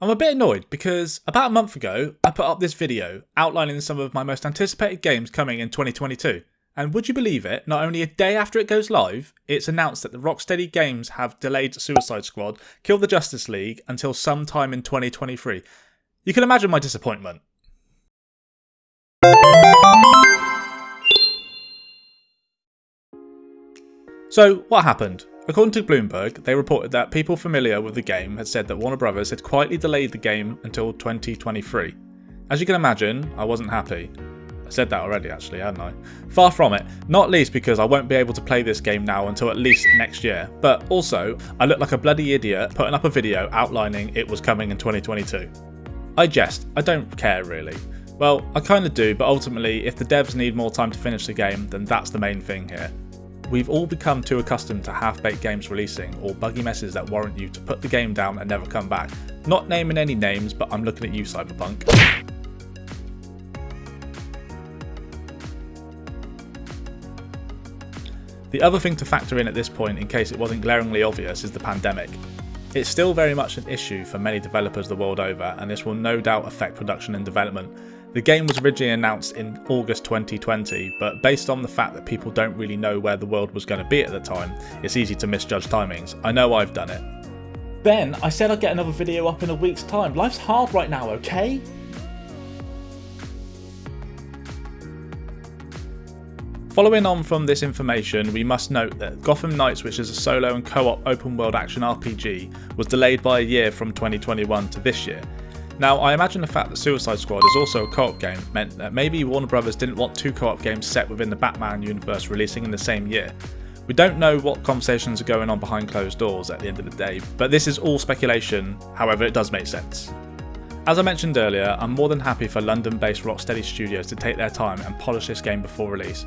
I'm a bit annoyed because about a month ago, I put up this video outlining some of my most anticipated games coming in 2022. And would you believe it, not only a day after it goes live, it's announced that the Rocksteady Games have delayed Suicide Squad, Kill the Justice League until sometime in 2023. You can imagine my disappointment. So, what happened? According to Bloomberg, they reported that people familiar with the game had said that Warner Bros. Had quietly delayed the game until 2023. As you can imagine, I wasn't happy. I said that already actually, hadn't I? Far from it, not least because I won't be able to play this game now until at least next year, but also, I look like a bloody idiot putting up a video outlining it was coming in 2022. I jest, I don't care really. Well, I kinda do, but ultimately, if the devs need more time to finish the game, then that's the main thing here. We've all become too accustomed to half-baked games releasing, or buggy messes that warrant you to put the game down and never come back. Not naming any names, but I'm looking at you, Cyberpunk. The other thing to factor in at this point, in case it wasn't glaringly obvious, is the pandemic. It's still very much an issue for many developers the world over, and this will no doubt affect production and development. The game was originally announced in August 2020, but based on the fact that people don't really know where the world was going to be at the time, it's easy to misjudge timings. I know I've done it. Ben, I said I'd get another video up in a week's time. Life's hard right now, okay? Following on from this information, we must note that Gotham Knights, which is a solo and co-op open world action RPG, was delayed by a year from 2021 to this year. Now, I imagine the fact that Suicide Squad is also a co-op game meant that maybe Warner Bros. Didn't want two co-op games set within the Batman universe releasing in the same year. We don't know what conversations are going on behind closed doors at the end of the day, but this is all speculation, however it does make sense. As I mentioned earlier, I'm more than happy for London-based Rocksteady Studios to take their time and polish this game before release.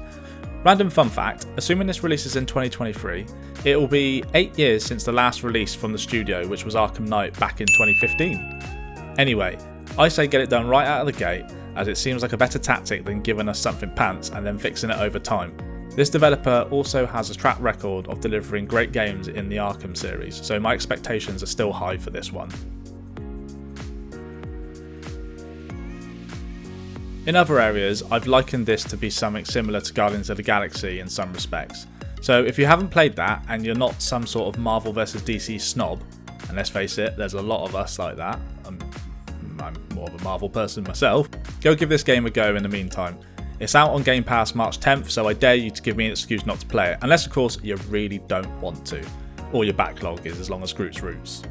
Random fun fact, assuming this releases in 2023, it will be 8 years since the last release from the studio, which was Arkham Knight back in 2015. Anyway, I say get it done right out of the gate, as it seems like a better tactic than giving us something pants and then fixing it over time. This developer also has a track record of delivering great games in the Arkham series, so my expectations are still high for this one. In other areas, I've likened this to be something similar to Guardians of the Galaxy in some respects. So if you haven't played that and you're not some sort of Marvel vs DC snob, and let's face it, there's a lot of us like that, I'm more of a Marvel person myself, go give this game a go in the meantime. It's out on Game Pass March 10th, so I dare you to give me an excuse not to play it, unless of course you really don't want to, or your backlog is as long as Groot's roots.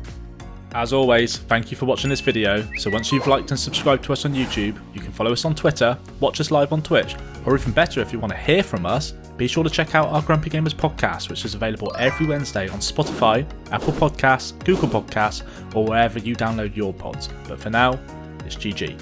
As always, thank you for watching this video, so once you've liked and subscribed to us on YouTube, you can follow us on Twitter, watch us live on Twitch, or even better if you want to hear from us, be sure to check out our Grumpy Gamers podcast, which is available every Wednesday on Spotify, Apple Podcasts, Google Podcasts, or wherever you download your pods. But for now, it's GG.